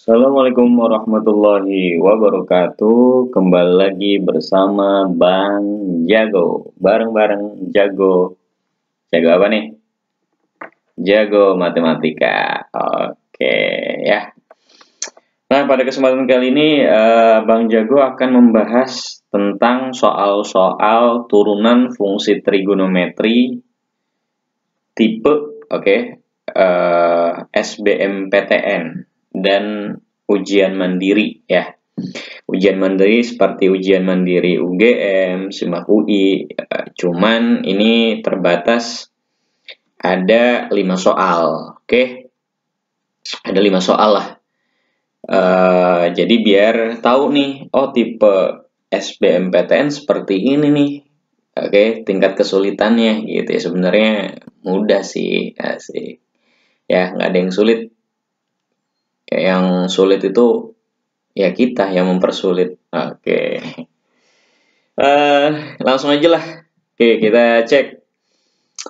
Assalamualaikum warahmatullahi wabarakatuh. Kembali lagi bersama Bang Jago. Bareng-bareng Jago. Jago apa nih? Jago matematika. Oke ya. Nah, pada kesempatan kali ini Bang Jago akan membahas tentang soal-soal turunan fungsi trigonometri tipe SBMPTN dan ujian mandiri ya. Ujian mandiri seperti ujian mandiri UGM, SIMAK UI, cuman ini terbatas ada 5 soal, oke? Ada 5 soal lah. Jadi biar tahu nih, oh tipe SBMPTN seperti ini nih, oke? Tingkat kesulitannya gitu ya. Sebenarnya mudah sih, asik. Ya, nggak ada yang sulit. Yang sulit itu ya kita yang mempersulit. Oke. Langsung aja lah. Oke, kita cek.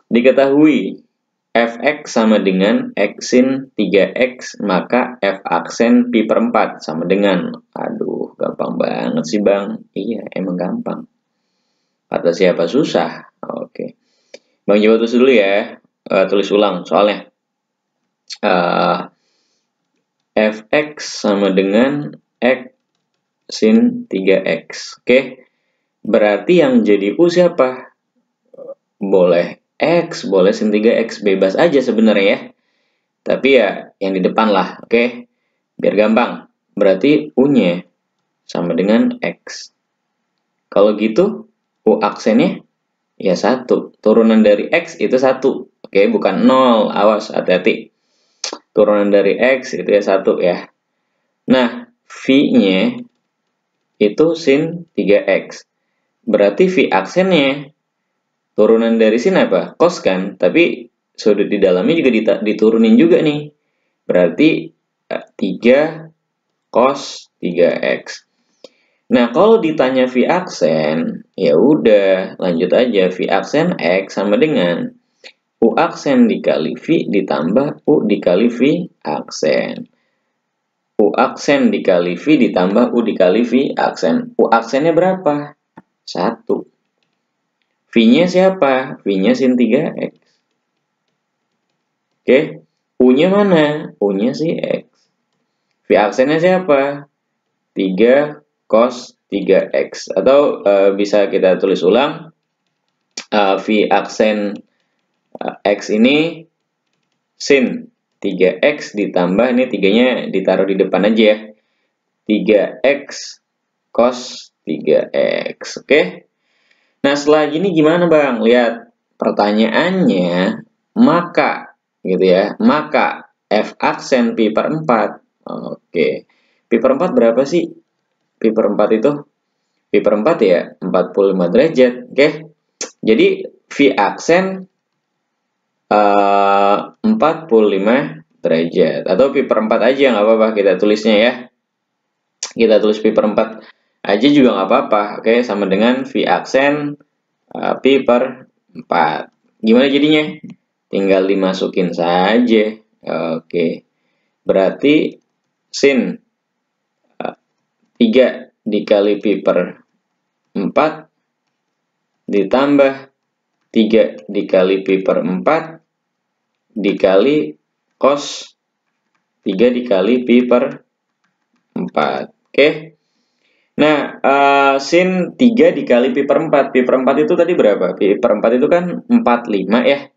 Diketahui fx sama dengan x sin 3x, maka f aksen pi per 4 sama dengan, aduh gampang banget sih Bang. Iya, emang gampang. Kata siapa susah. Oke. Bang coba tulis dulu ya. Tulis ulang soalnya. Fx sama dengan x sin 3x. Oke. Berarti yang jadi U siapa? Boleh X, boleh sin 3X. Bebas aja sebenarnya ya. Tapi ya yang di depan lah. Oke. Biar gampang. Berarti U-nya sama dengan X. Kalau gitu, U aksennya ya 1. Turunan dari X itu 1. Oke, bukan 0. Awas, hati-hati. Turunan dari X itu ya 1 ya. Nah, V-nya itu sin 3X. Berarti V aksennya turunan dari sin apa? Cos kan? Tapi sudut di dalamnya juga diturunin juga nih. Berarti 3 cos 3X. Nah, kalau ditanya V aksen, ya udah, lanjut aja. V aksen X sama dengan U aksen dikali V ditambah U dikali V aksen. U aksen dikali V ditambah U dikali V aksen. U aksennya berapa? 1. V-nya siapa? V-nya sin 3X. Oke. U-nya mana? U-nya si X. V aksennya siapa? 3 cos 3X. Atau bisa kita tulis ulang. V aksen X ini sin 3X ditambah, ini 3-nya ditaruh di depan aja ya. 3X cos 3X. Oke. Nah, setelah gini gimana Bang? Lihat pertanyaannya, maka gitu ya. Maka F aksen pi per 4. Oke. Pi per 4 berapa sih? Pi per 4 itu? Pi per 4 ya 45 derajat. Oke. Jadi V aksen 45 derajat. Atau pi per 4 aja nggak apa-apa kita tulisnya ya. Kita tulis pi per 4 aja juga nggak apa-apa. Oke, sama dengan V aksen pi per 4. Gimana jadinya? Tinggal dimasukin saja. Oke. Berarti sin 3 dikali pi per 4 ditambah 3 dikali pi per 4 dikali cos 3 dikali pi per 4. Oke. Nah, sin 3 dikali pi per 4. Pi per 4 itu tadi berapa? Pi per 4 itu kan 45 ya.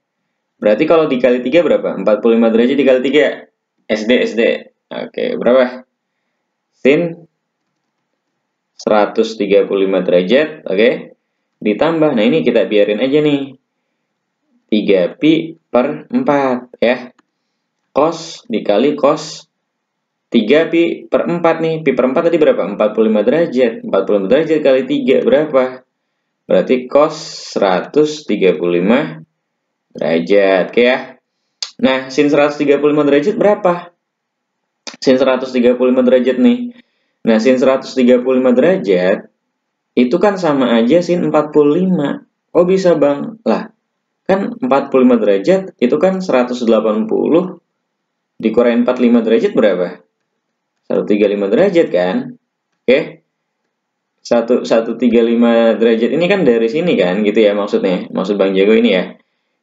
Berarti kalau dikali 3 berapa? 45 derajat dikali 3. SD. Oke, berapa? Sin 135 derajat. Oke. Ditambah, nah ini kita biarin aja nih. 3 pi per 4 ya. Cos dikali cos 3 pi per 4 nih. Pi per 4 tadi berapa? 45 derajat. 45 derajat kali 3 berapa? Berarti cos 135 derajat. Oke ya. Nah, sin 135 derajat berapa? Sin 135 derajat nih. Nah, sin 135 derajat itu kan sama aja sin 45. Oh bisa Bang? Lah, kan 45 derajat itu kan 180 dikurangin 45 derajat berapa? 135 derajat kan? Oke. 135 derajat ini kan dari sini kan gitu ya maksudnya. Maksud Bang Jago ini ya.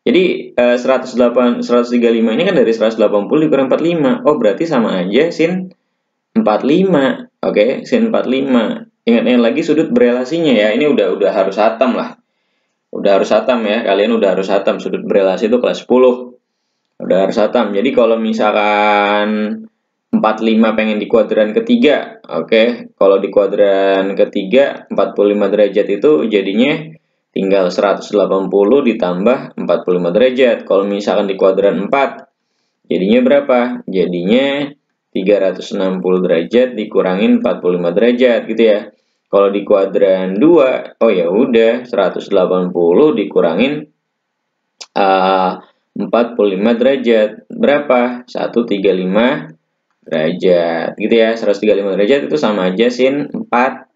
Jadi 135 ini kan dari 180 dikurang 45. Oh, berarti sama aja sin 45. Oke, sin 45. Ingat lagi sudut berelasinya ya. Ini udah harus hatam lah. Udah harus hatam ya. Kalian udah harus hatam sudut berelasi itu kelas 10. Udah harus hatam. Jadi kalau misalkan 45 pengen di kuadran ketiga, oke. Kalau di kuadran ketiga 45 derajat itu jadinya tinggal 180 ditambah 45 derajat. Kalau misalkan di kuadran 4 jadinya berapa? Jadinya 360 derajat dikurangin 45 derajat gitu ya. Kalau di kuadran 2, oh ya udah 180 dikurangin 45 derajat. Berapa? 135 derajat gitu ya. 135 derajat itu sama aja sin 45.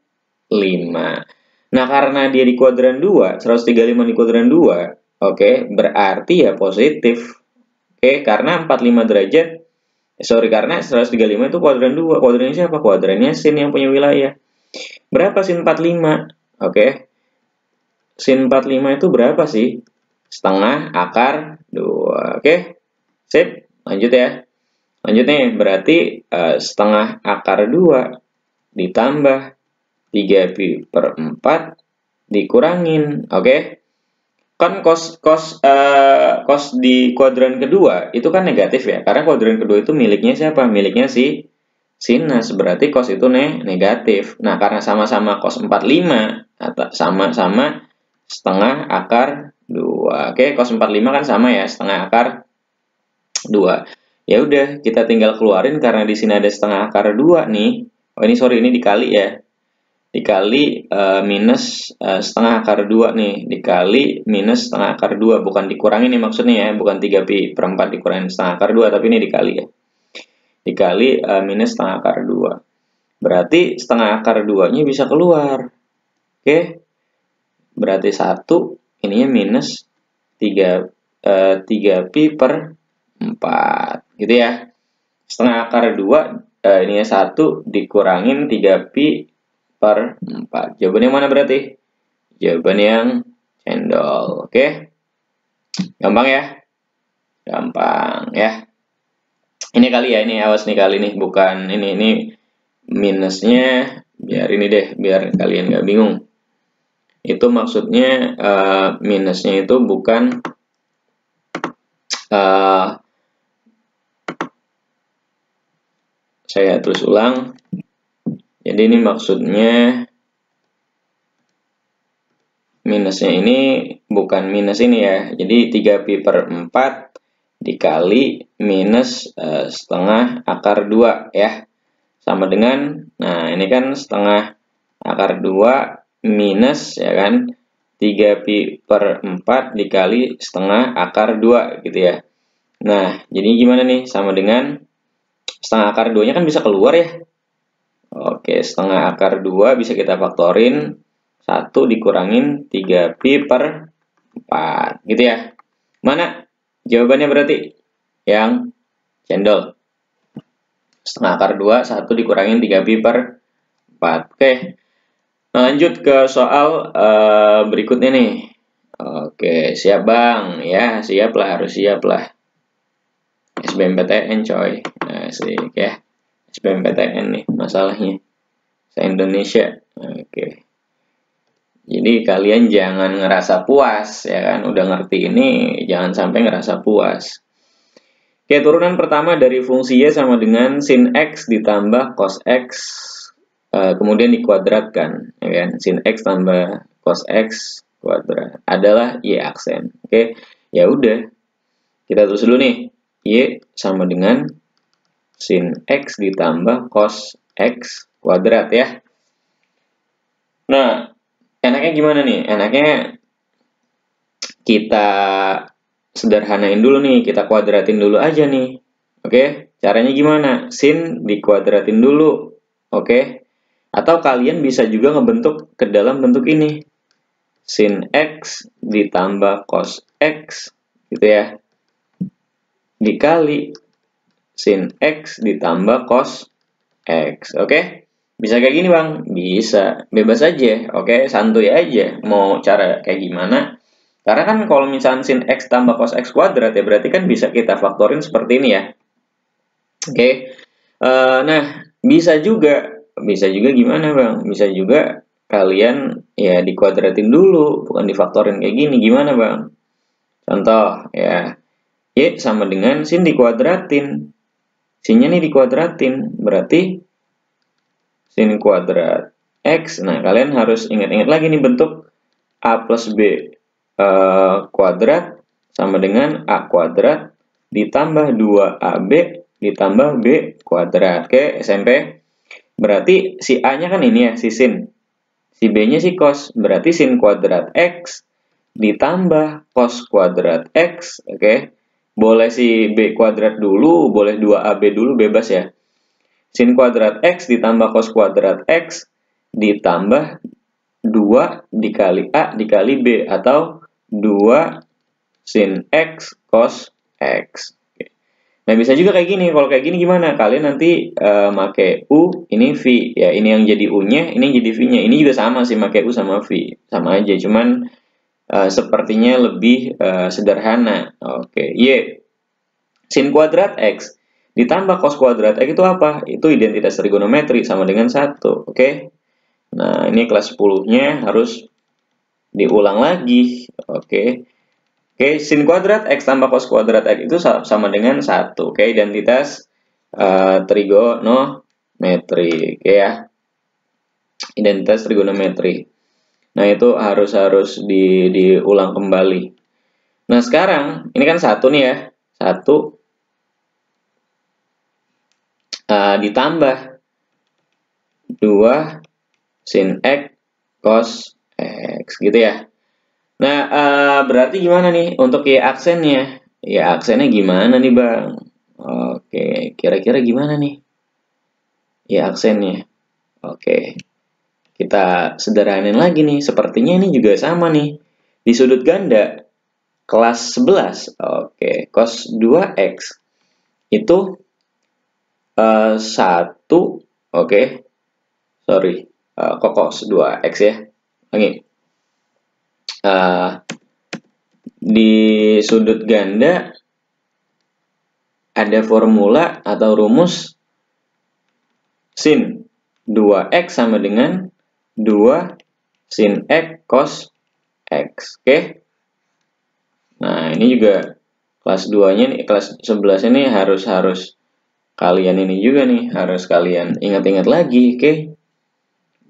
Nah, karena dia di kuadran 2, 135 di kuadran 2, oke, berarti ya positif. Oke, karena 45 derajat, karena 135 itu kuadran 2. Kuadrannya siapa? Kuadrannya sin yang punya wilayah. Berapa sin 45? Oke. Sin 45 itu berapa sih? Setengah akar 2. Oke. Sip, lanjut ya. Lanjut nih, berarti setengah akar 2 ditambah 3pi/4 dikurangin. Oke. Kan cos di kuadran kedua itu kan negatif ya. Karena kuadran kedua itu miliknya siapa? Miliknya si sinus. Berarti cos itu negatif. Nah, karena sama-sama cos 45 atau sama-sama setengah akar 2. Oke, cos 45 kan sama ya, setengah akar 2. Ya udah, kita tinggal keluarin karena di sini ada setengah akar 2 nih. Oh, ini dikali ya. Dikali minus setengah akar 2 nih. Dikali minus setengah akar 2. Bukan dikurangin nih maksudnya ya. Bukan 3pi/4 dikurangin setengah akar 2. Tapi ini dikali ya. Dikali minus setengah akar 2. Berarti setengah akar 2-nya bisa keluar. Oke. Berarti 1. Ininya minus 3pi/4. Gitu ya. Setengah akar 2 ininya 1 dikurangin 3pi/4. Jawabannya mana berarti? Jawaban yang cendol. Oke. Gampang ya? Gampang ya. Ini kali ya, ini awas nih kali nih, bukan ini minusnya biar ini deh, biar kalian nggak bingung. Itu maksudnya minusnya itu bukan saya terus ulang. Jadi ini maksudnya minusnya ini bukan minus ini ya. Jadi 3pi/4 dikali minus setengah akar 2 ya. Sama dengan, nah ini kan setengah akar 2 minus ya kan 3pi/4 dikali setengah akar 2 gitu ya. Nah, jadi gimana nih? Sama dengan setengah akar 2-nya kan bisa keluar ya. Oke, setengah akar 2 bisa kita faktorin. 1 dikurangin 3pi/4 gitu ya. Mana jawabannya berarti? Yang cendol. Setengah akar 2, 1 dikurangin 3pi/4. Oke, lanjut ke soal berikutnya nih. Oke, siap Bang. Ya, siap lah, harus siap lah. SBMPTN coy. Asik ya. SBMPTN nih masalahnya. Se-Indonesia. Oke. Jadi kalian jangan ngerasa puas ya kan. Udah ngerti ini, jangan sampai ngerasa puas. Oke, turunan pertama dari fungsi Y sama dengan sin X ditambah cos X kemudian dikuadratkan ya kan. Sin X tambah cos X kuadrat adalah Y aksen. Oke. Ya udah. Kita terus dulu nih. Y sama dengan sin X ditambah cos X kuadrat ya. Nah, enaknya gimana nih? Enaknya kita sederhanain dulu nih, kita kuadratin dulu aja nih. Oke, caranya gimana? Sin dikuadratin dulu. Oke. Atau kalian bisa juga ngebentuk ke dalam bentuk ini. Sin X ditambah cos X gitu ya. Dikali sin X ditambah cos X. Oke? Bisa kayak gini, Bang? Bisa. Bebas aja. Oke? Santuy aja. Mau cara kayak gimana? Karena kan kalau misalnya sin X tambah cos X kuadrat ya berarti kan bisa kita faktorin seperti ini ya. Oke? Nah, bisa juga gimana, Bang? Bisa juga kalian ya dikuadratin dulu, bukan difaktorin kayak gini. Gimana, Bang? Contoh ya. Y sama dengan sin dikuadratin. Sinnya nih dikuadratin, berarti sin kuadrat X. Nah, kalian harus ingat-ingat lagi nih bentuk A plus B kuadrat sama dengan A kuadrat ditambah 2AB ditambah B kuadrat. Oke, SMP. Berarti si A-nya kan ini ya, si sin. Si B-nya si cos. Berarti sin kuadrat X ditambah cos kuadrat X. Oke. Boleh si B kuadrat dulu, boleh 2AB dulu, bebas ya. Sin kuadrat X ditambah cos kuadrat X ditambah 2 dikali A dikali B atau 2 sin X cos X. Nah, bisa juga kayak gini. Kalau kayak gini gimana? Kalian nanti make U, ini V. Ya, ini yang jadi U-nya, ini yang jadi V-nya. Ini juga sama sih, make U sama V. Sama aja, cuman sepertinya lebih sederhana. Oke, Y. Sin kuadrat X ditambah cos kuadrat X itu apa? Itu identitas trigonometri sama dengan 1. Oke. Nah, ini kelas 10-nya harus diulang lagi. Oke. Oke, sin kuadrat X tambah cos kuadrat X itu sama dengan 1. Oke, identitas trigonometri. Oke ya. Identitas trigonometri. Nah, itu harus diulang kembali. Nah, sekarang ini kan 1 nih ya. 1 ditambah 2 sin X cos X gitu ya. Nah, berarti gimana nih untuk Y aksennya? Y aksennya gimana nih, Bang? Oke, kira-kira gimana nih Y aksennya? Oke, kita sederhanain lagi nih. Sepertinya ini juga sama nih. Di sudut ganda kelas 11. Oke, cos 2X itu 1. Oke, sorry. Kok cos 2X ya? Lagi. Di sudut ganda ada formula atau rumus sin 2X sama dengan 2 sin X cos X. Oke. Nah, ini juga kelas 2-nya nih, kelas 11 ini harus kalian ini juga nih, harus kalian ingat-ingat lagi, oke?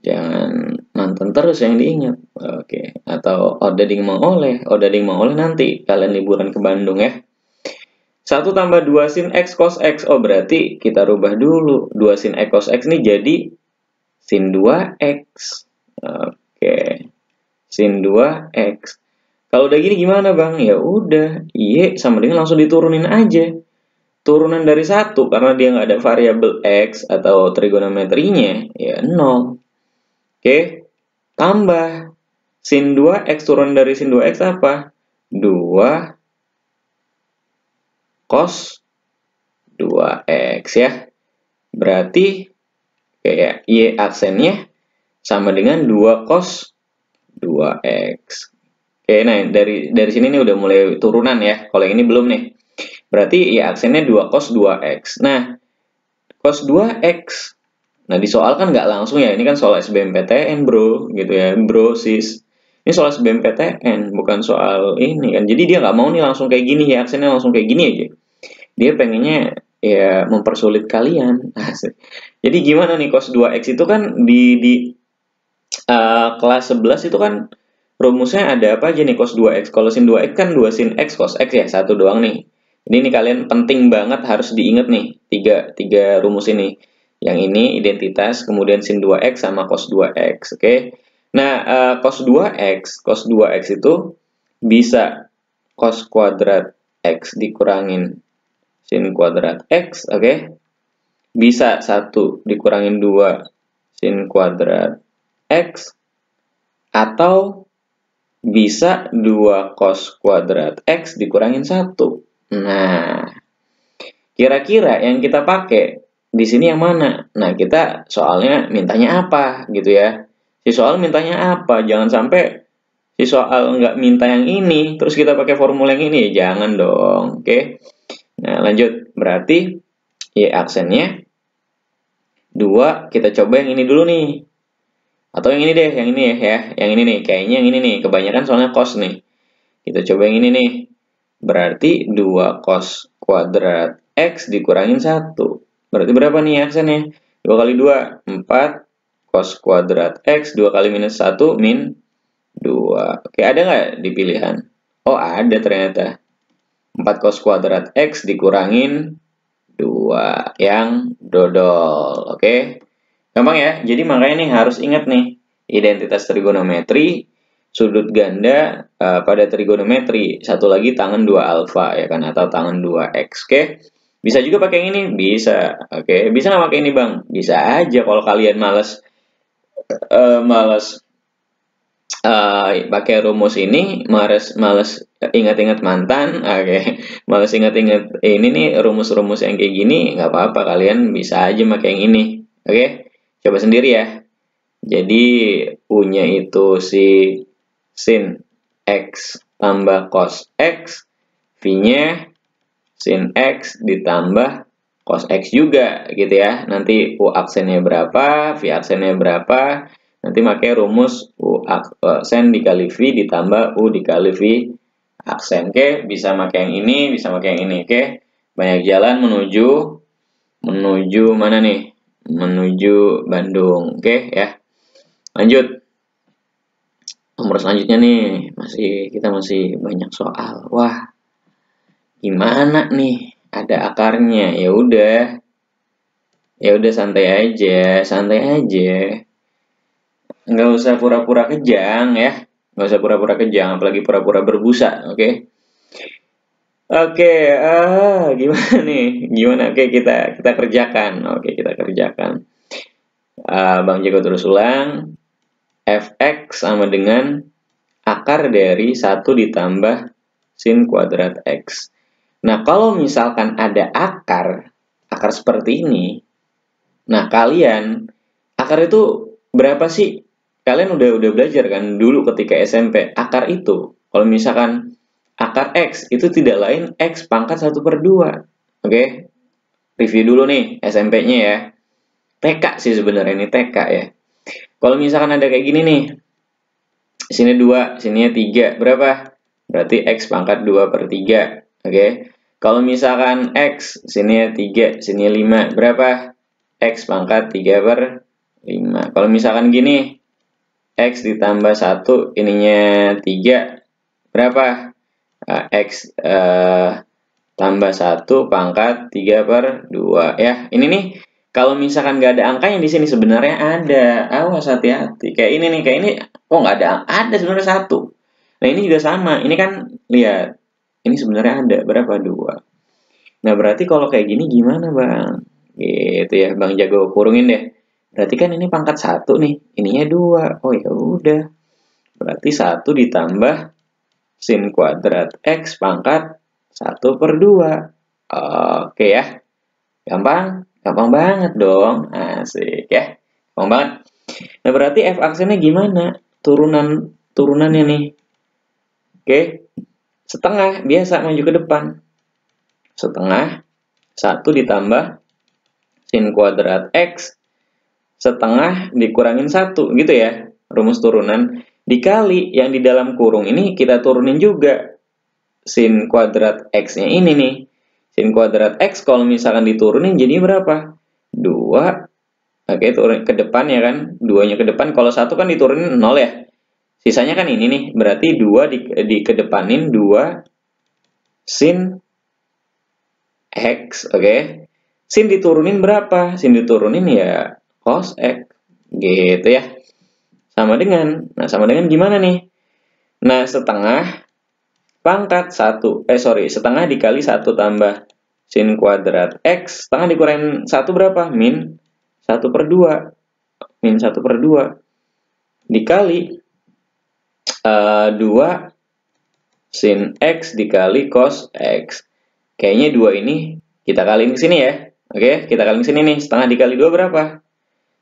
Jangan nonton terus yang diingat. Oke, atau odading mau oleh nanti kalian liburan ke Bandung ya. 1 tambah 2 sin X cos X. Oh, berarti kita rubah dulu. 2 sin X cos X ini jadi sin 2X. Oke. Sin 2X. Kalau udah gini gimana, Bang? Ya udah, Y sama dengan langsung diturunin aja. Turunan dari 1 karena dia nggak ada variabel X atau trigonometrinya, ya 0. Oke. Tambah sin 2X turunan dari sin 2X apa? 2 cos 2X ya. Berarti kayak Y aksennya sama dengan 2 cos 2X. Oke, nah dari sini nih udah mulai turunan ya. Kalau yang ini belum nih. Berarti Y aksennya 2 cos 2X. Nah, cos 2X. Nah, di soal kan nggak langsung ya. Ini kan soal SBMPTN, bro. Gitu ya, bro, sis. Ini soal SBMPTN, bukan soal ini kan. Jadi dia nggak mau nih langsung kayak gini. Y aksennya langsung kayak gini aja. Dia pengennya ya mempersulit kalian. Jadi gimana nih cos 2X itu kan di kelas 11 itu kan rumusnya ada apa aja nih cos 2X. Kalau sin 2X kan 2 sin X cos X ya, satu doang nih. Ini kalian penting banget harus diingat nih, tiga rumus ini. Yang ini identitas, kemudian sin 2X sama cos 2X, oke? Nah, cos 2X itu bisa cos kuadrat X dikurangin sin kuadrat X, oke? Bisa 1 dikurangin 2 sin kuadrat X, atau bisa 2 cos kuadrat X dikurangin 1. Nah, kira-kira yang kita pakai di sini yang mana? Nah, kita soalnya mintanya apa gitu ya. Si soal mintanya apa? Jangan sampai si soal nggak minta yang ini, terus kita pakai formula yang ini. Jangan dong, oke? Nah, lanjut. Berarti Y aksennya 2, kita coba yang ini dulu nih. Atau yang ini deh, yang ini ya. Yang ini nih, kayaknya yang ini nih. Kebanyakan soalnya cos nih. Kita coba yang ini nih. Berarti 2 cos kuadrat X dikurangin 1. Berarti berapa nih aksennya? 2 kali 2, 4 cos kuadrat X, 2 kali minus 1, min 2. Oke, ada nggak di pilihan? Oh, ada ternyata. 4 cos kuadrat X dikurangin 2 yang dodol. Oke, gampang ya? Jadi makanya nih harus ingat nih, identitas trigonometri, sudut ganda pada trigonometri, satu lagi tangan 2 alfa ya kan, atau tangan 2x. Oke, bisa juga pakai yang ini, bisa. Oke, bisa nggak pakai ini bang? Bisa aja kalau kalian males pakai rumus ini, males ingat-ingat mantan, oke, males ingat-ingat ini nih rumus-rumus yang kayak gini, nggak apa-apa, kalian bisa aja pakai yang ini. Oke, coba sendiri ya. Jadi U-nya itu si sin X tambah cos X, V-nya sin X ditambah cos X juga gitu ya. Nanti U aksennya berapa, V aksennya berapa, nanti pakai rumus U aksen dikali V ditambah U dikali V aksen. Oke, bisa pakai yang ini, bisa pakai yang ini. Oke, banyak jalan menuju mana nih? Menuju Bandung. Oke ya. Lanjut. Nomor selanjutnya nih, kita masih banyak soal. Wah, gimana nih? Ada akarnya. Ya udah. Ya udah santai aja. Nggak usah pura-pura kejang ya. Nggak usah pura-pura kejang, apalagi pura-pura berbusa, oke? Oke, gimana nih? Gimana? Oke, kita kerjakan. Oke, kita kerjakan. Bang Jago terus ulang. Fx sama dengan akar dari 1 ditambah sin kuadrat X. Nah, kalau misalkan ada akar seperti ini, nah kalian, akar itu berapa sih? Kalian udah belajar kan dulu ketika SMP, akar itu, kalau misalkan akar X itu tidak lain X pangkat 1/2. Oke, review dulu nih SMP-nya ya. TK sih sebenarnya, ini TK ya. Kalau misalkan ada kayak gini nih, sini 2, sininya 3, berapa? Berarti X pangkat 2/3. Oke. Kalau misalkan X, sininya 3, sininya 5, berapa? X pangkat 3/5. Kalau misalkan gini, X ditambah 1, ininya 3, berapa? X tambah 1 pangkat 3/2. Ya, ini nih, kalau misalkan nggak ada angkanya di sini, sebenarnya ada. Awas, hati-hati. Kayak ini nih, kayak ini, kok nggak ada? Ada sebenarnya 1. Nah, ini juga sama. Ini kan, lihat. Ini sebenarnya ada. Berapa? 2. Nah, berarti kalau kayak gini gimana, Bang? Gitu ya, Bang Jago kurungin deh. Berarti kan ini pangkat 1 nih. Ininya 2. Oh, ya udah. Berarti 1 ditambah sin kuadrat X pangkat 1/2. Oke ya. Gampang? Gampang banget dong. Asik ya. Gampang banget. Nah, berarti F aksennya gimana? Turunannya nih. Oke. Setengah, biasa maju ke depan. Setengah 1 ditambah sin kuadrat X setengah dikurangin 1 gitu ya. Rumus turunan dikali yang di dalam kurung ini kita turunin juga. Sin kuadrat X-nya ini nih. Sin kuadrat X kalau misalkan diturunin jadi berapa? 2. Oke, turun ke depan ya kan. 2-nya ke depan. Kalau 1 kan diturunin 0 ya. Sisanya kan ini nih. Berarti 2 dikedepanin 2 sin X. Oke. Sin diturunin berapa? Sin diturunin ya cos X. Gitu ya. Sama dengan. Nah, sama dengan gimana nih? Nah, setengah pangkat 1. Setengah dikali 1 tambah sin kuadrat X. Setengah dikurangin 1 berapa? Min 1/2. Min 1/2. Dikali 2 sin X dikali cos X. Kayaknya 2 ini kita kaliin ke sini ya. Oke, kita kali sini nih, setengah dikali 2 berapa?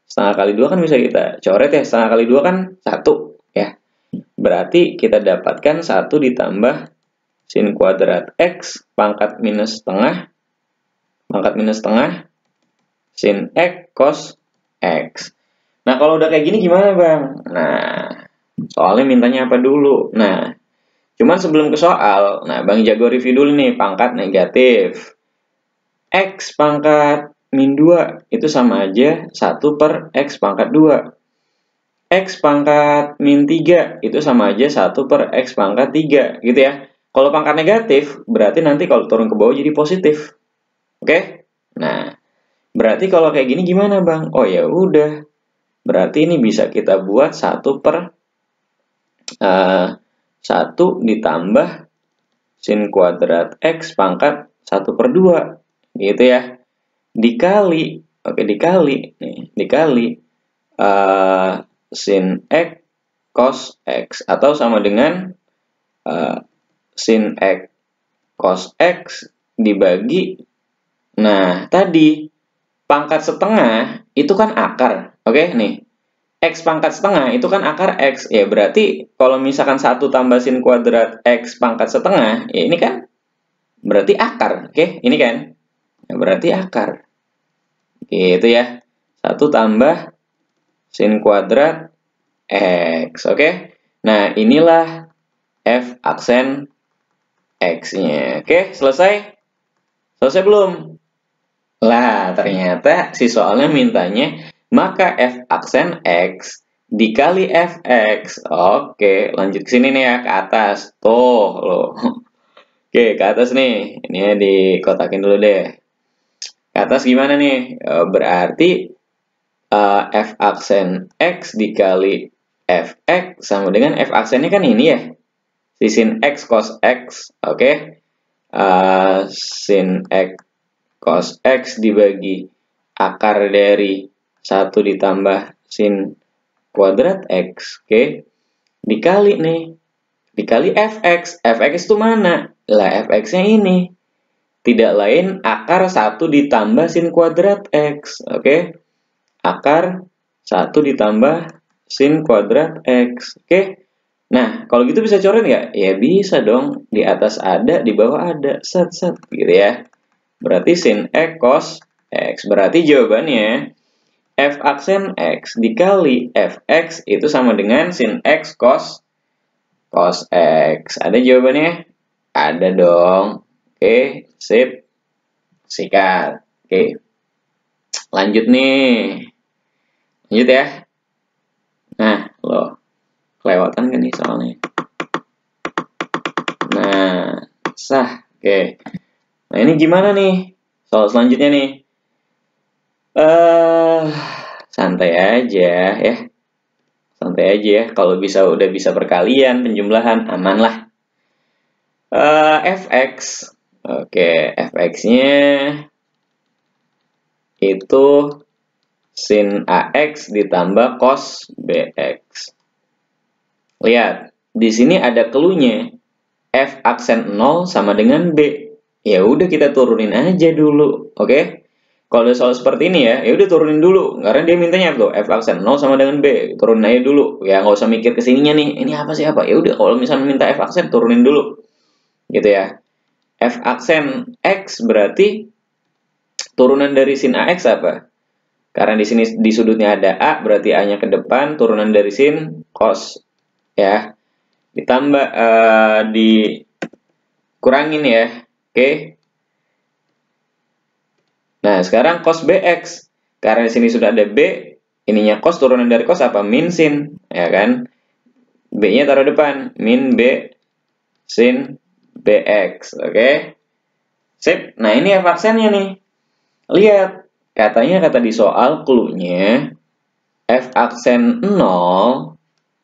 Setengah kali 2 kan bisa kita coret ya, setengah kali 2 kan 1 ya. Berarti kita dapatkan 1 ditambah sin kuadrat X pangkat minus setengah sin X cos X. Nah, kalau udah kayak gini gimana, Bang? Nah, soalnya mintanya apa dulu? Nah, cuman sebelum ke soal, nah Bang jago review dulu nih, pangkat negatif. X pangkat min 2 itu sama aja 1 per X pangkat 2. X pangkat min 3 itu sama aja 1 per X pangkat 3, gitu ya. Kalau pangkat negatif, berarti nanti kalau turun ke bawah jadi positif. Oke? Nah, berarti kalau kayak gini gimana, Bang? Oh ya udah. Berarti ini bisa kita buat 1 per 1 ditambah sin kuadrat X pangkat 1 per 2. Gitu ya. Dikali, oke dikali, nih, dikali sin X cos X. Atau sama dengan sin X cos X dibagi, nah tadi pangkat setengah itu kan akar, oke nih, X pangkat setengah itu kan akar X, ya berarti kalau misalkan 1 tambah sin kuadrat X pangkat setengah, ya ini kan berarti akar, oke, ini kan, ya, berarti akar, gitu ya, 1 tambah sin kuadrat X, oke, nah inilah F aksen X-nya, oke, selesai? Selesai belum? Lah, ternyata si soalnya mintanya maka F aksen X dikali Fx. Oke, lanjut ke sini nih ya, ke atas. Tuh, loh. Oke, ke atas nih. Ini ya dikotakin dulu deh. Ke atas gimana nih? Berarti F aksen X dikali Fx sama dengan F aksennya kan ini ya. Si sin X cos X. Oke. Sin X cos X dibagi akar dari 1 ditambah sin kuadrat X, oke, dikali nih, dikali Fx. Fx itu mana? Lah, Fx-nya ini. Tidak lain akar 1 ditambah sin kuadrat X, oke. Akar 1 ditambah sin kuadrat X, oke. Nah, kalau gitu bisa coret nggak? Ya bisa dong, di atas ada, di bawah ada, set, gitu ya. Berarti sin X cos X. Berarti jawabannya F aksen X dikali Fx itu sama dengan sin X cos X. Ada jawabannya? Ada dong. Oke, sip. Sikat. Oke. Lanjut nih. Lanjut ya. Nah, loh. Kelewatan kan nih soalnya. Nah, sah. Oke. Nah, ini gimana nih? Soal selanjutnya nih. Santai aja ya. Santai aja ya. Kalau udah bisa perkalian, penjumlahan, aman lah. Fx. Oke, Fx-nya itu sin AX ditambah cos BX. Lihat, di sini ada clue-nya. F aksen 0 sama dengan B. Ya udah kita turunin aja dulu, oke? Kalau udah soal seperti ini ya udah turunin dulu. Karena dia mintanya tuh F aksen 0 sama dengan B. Turunin aja dulu. Ya nggak usah mikir kesininya nih. Ini apa sih apa? Ya udah kalau misalnya minta F aksen turunin dulu. Gitu ya. F aksen X berarti turunan dari sin AX apa? Karena di sini di sudutnya ada A, berarti A-nya ke depan, turunan dari sin cos. Ya. Ditambah, dikurangin ya. Oke. Nah, sekarang cos BX. Karena di sini sudah ada B, ininya cos, turunan dari cos apa? Min sin. Ya kan? B-nya taruh depan. Min B sin BX. Oke. Sip. Nah, ini F aksennya nih. Lihat. Katanya kata di soal clue-nya F aksen 0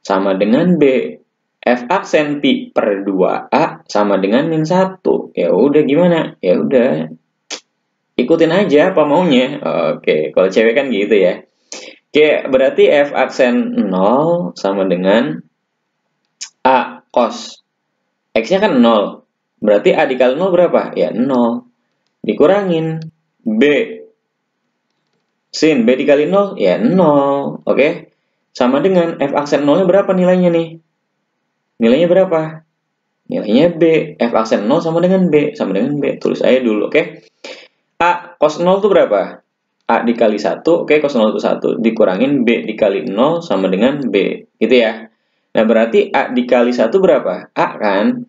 sama dengan B. F aksen pi per 2A sama dengan min 1. Ya udah gimana? Ya udah. Ikutin aja apa maunya. Oke, kalau cewek kan gitu ya. Oke, berarti F aksen 0 sama dengan A cos. X-nya kan 0. Berarti A dikali 0 berapa? Ya 0. Dikurangin B Sin B dikali 0, ya 0. Oke. Sama dengan F aksen 0-nya berapa nilainya nih? Nilainya berapa? Nilainya B. F aksen 0 sama dengan B. Sama dengan B. Tulis aja dulu, oke? A cos 0 itu berapa? A dikali 1, oke, cos 0 itu 1. Dikurangin B dikali 0 sama dengan B. Gitu ya. Nah, berarti A dikali 1 berapa? A kan?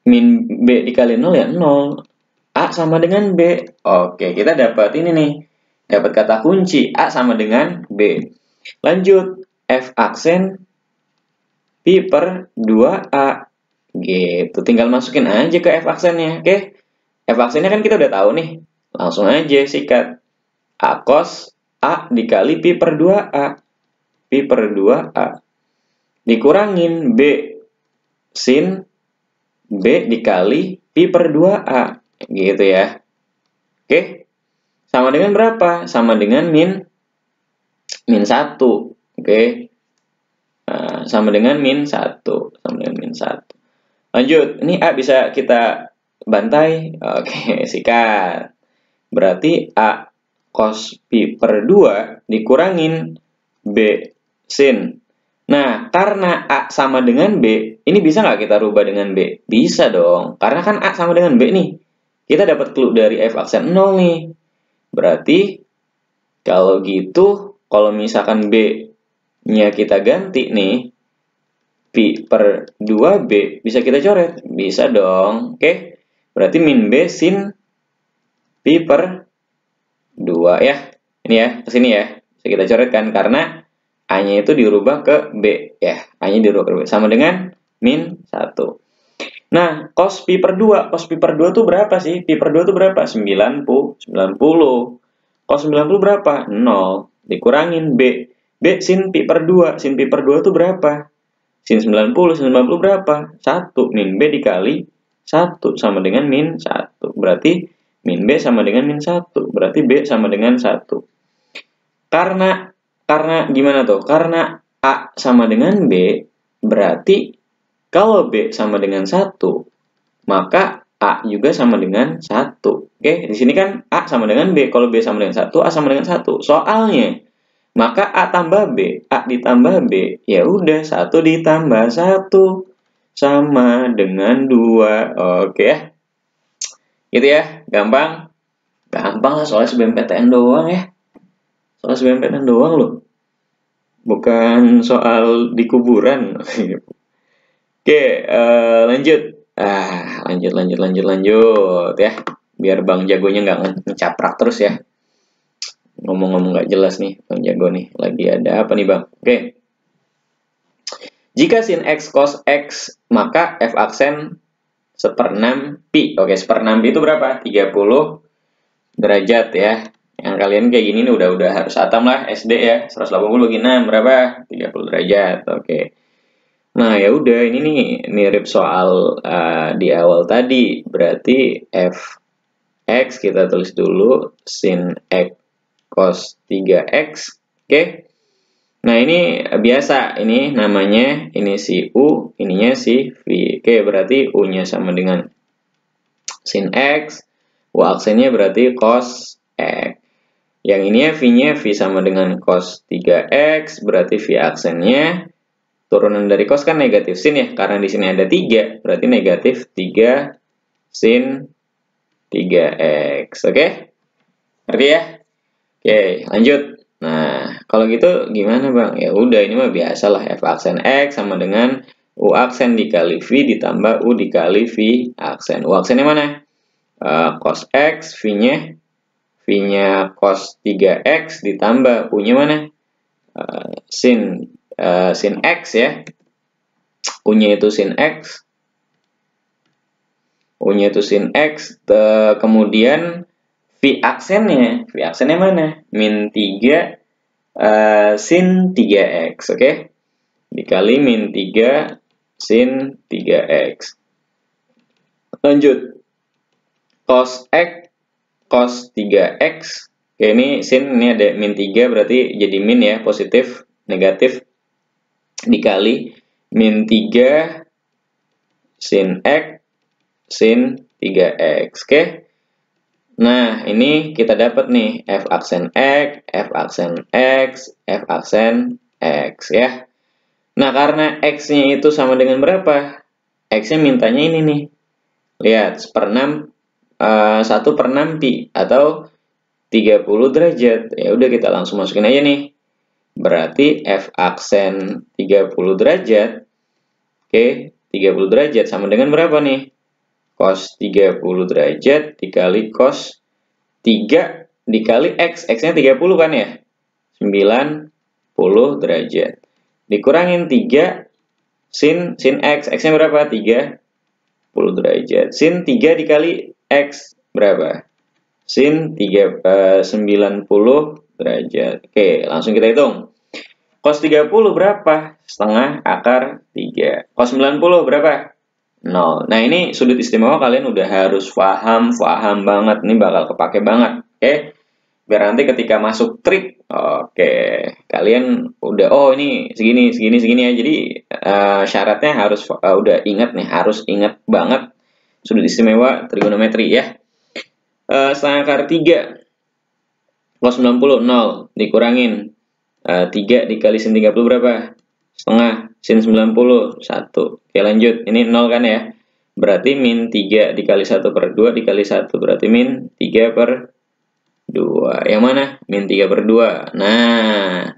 Min B dikali 0 ya 0. A sama dengan B. Oke, kita dapat ini nih. Dapat kata kunci. A sama dengan B. Lanjut. F aksen Pi per 2A. Gitu. Tinggal masukin aja ke F aksennya. Oke. F aksennya kan kita udah tahu nih. Langsung aja sikat. A cos A dikali Pi per 2A. Pi per 2A. Dikurangin B sin B dikali Pi per 2A. Gitu ya. Oke. Sama dengan berapa? Sama dengan min 1. Oke. Nah, sama dengan min 1. Sama dengan min 1. Lanjut. Ini A bisa kita bantai. Oke, sikat. Berarti A cos Pi per 2 dikurangin B sin. Nah, karena A sama dengan B, ini bisa nggak kita rubah dengan B? Bisa dong. Karena kan A sama dengan B nih. Kita dapat clue dari F aksen 0 nih. Berarti, kalau gitu, kalau misalkan B-nya kita ganti nih, Pi per 2B, bisa kita coret? Bisa dong. Oke, berarti min B sin Pi per 2 ya. Ini ya, ke sini ya. Bisa kita coret kan, karena A-nya itu dirubah ke B ya. A-nya dirubah ke B. Sama dengan min 1. Nah, cos Pi per 2. Cos Pi per 2 itu berapa sih? Pi per 2 itu berapa? 90. Cos 90 berapa? 0. Dikurangin B. B sin Pi per 2. Sin Pi per 2 itu berapa? Sin 90. Sin 90 berapa? 1. Min B dikali 1 sama dengan min 1. Berarti min B sama dengan min 1. Berarti B sama dengan 1. Karena gimana tuh? Karena A sama dengan B, berarti kalau B sama dengan 1, maka A juga sama dengan 1. Oke, di sini kan A sama dengan B. Kalau B sama dengan 1, A sama dengan 1. Soalnya, maka A tambah B, A ditambah B, ya udah 1 ditambah 1 sama dengan 2. Oke ya. Gitu ya, gampang. Gampang lah, soalnya SBMPTN doang ya. Soal SBMPTN doang loh. Bukan soal di kuburan. Oke, lanjut. Lanjut ya. Biar Bang Jagonya nggak ngecaprak terus ya. Ngomong-ngomong nggak jelas nih Bang Jago nih. Lagi ada apa nih Bang? Oke. Jika sin X cos X, maka F aksen 1/6 Pi. Oke, 1/6 Pi itu berapa? 30 derajat ya. Yang kalian kayak gini nih udah harus hatam lah SD ya. 180 bagi 6 berapa? 30 derajat. Oke. Nah, ya udah ini nih mirip soal di awal tadi. Berarti f x kita tulis dulu sin x cos 3x. Oke. Nah, ini biasa. Ini namanya ini si U, ininya si V. Oke, berarti U-nya sama dengan sin x, U aksennya berarti cos x. Yang ini ya V-nya V sama dengan cos 3x, berarti V aksennya turunan dari cos kan negatif sin ya, karena di sini ada 3, berarti negatif 3 sin 3x. Oke? Ngerti ya? Oke, lanjut. Nah, kalau gitu gimana Bang? Ya udah, ini mah biasa lah, F aksen X sama dengan U aksen dikali V ditambah U dikali V aksen. U aksennya mana? Cos X, V-nya cos 3x ditambah U-nya mana? Sin X ya. U-nya itu sin X. U-nya itu sin X. Kemudian V aksennya mana? Min 3 sin 3x, oke? Dikali min 3 sin 3x. Lanjut. Cos X cos 3x. Oke, ini sin, ini ada min 3 berarti jadi min ya, positif, negatif. Dikali min 3 sin x sin 3x. Oke. Nah, ini kita dapat nih F aksen X, F aksen X, F aksen X ya. Nah, karena X-nya itu sama dengan berapa? X-nya mintanya ini nih. Lihat, 1/6 pi atau 30 derajat. Ya udah kita langsung masukin aja nih. Berarti F aksen 30 derajat. Oke, 30 derajat sama dengan berapa nih? Cos 30 derajat dikali cos 3 dikali X. X-nya 30 kan ya? 90 derajat. Dikurangin 3 sin X. X-nya berapa? 30 derajat. Sin 3 dikali X berapa? Sin 90 derajat. Oke, langsung kita hitung. Cos 30 berapa? Setengah akar 3. Cos 90 berapa? 0. Nah, ini sudut istimewa kalian udah harus paham banget. Ini bakal kepake banget. Oke. Biar nanti ketika masuk trik, oke, kalian udah, oh ini segini ya. Jadi syaratnya harus udah ingat nih, harus ingat banget sudut istimewa trigonometri ya. Setengah akar 3 cos 90 0 dikurangin 3 dikali sin 30 berapa? Setengah sin 90 1. Oke, lanjut. Ini 0 kan ya? Berarti min 3 dikali 1/2 dikali 1 berarti min 3/2. Yang mana? Min 3/2. Nah,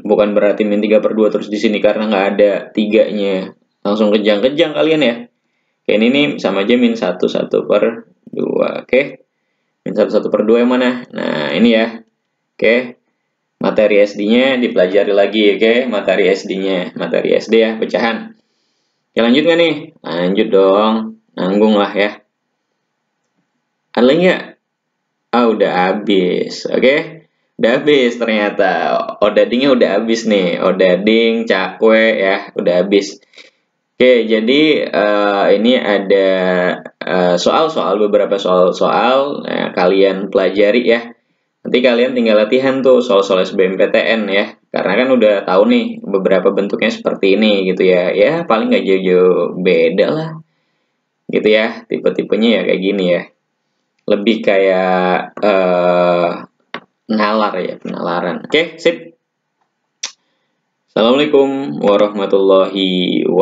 bukan berarti min 3/2 terus di sini karena nggak ada 3-nya. Langsung kejang-kejang kalian ya. Oke, ini sama aja min 1/2. Oke. Min 1/2 yang mana? Nah, ini ya. Oke. Materi SD-nya dipelajari lagi, oke? Materi SD-nya. Materi SD ya, pecahan. Oke, lanjut nggak nih? Lanjut dong. Nanggung lah ya. Ada lagi nggak? Udah habis. Oke? Udah habis ternyata. Odadingnya udah habis nih. Odading, cakwe ya. Udah habis. Oke, jadi ini ada beberapa soal-soal kalian pelajari ya. Nanti kalian tinggal latihan tuh soal-soal SBMPTN ya. Karena kan udah tahu nih beberapa bentuknya seperti ini gitu ya. Ya paling nggak jauh-jauh beda lah. Gitu ya, tipe-tipenya ya kayak gini ya. Lebih kayak nalar ya, penalaran. Oke, sip. Assalamualaikum warahmatullahi wabarakatuh.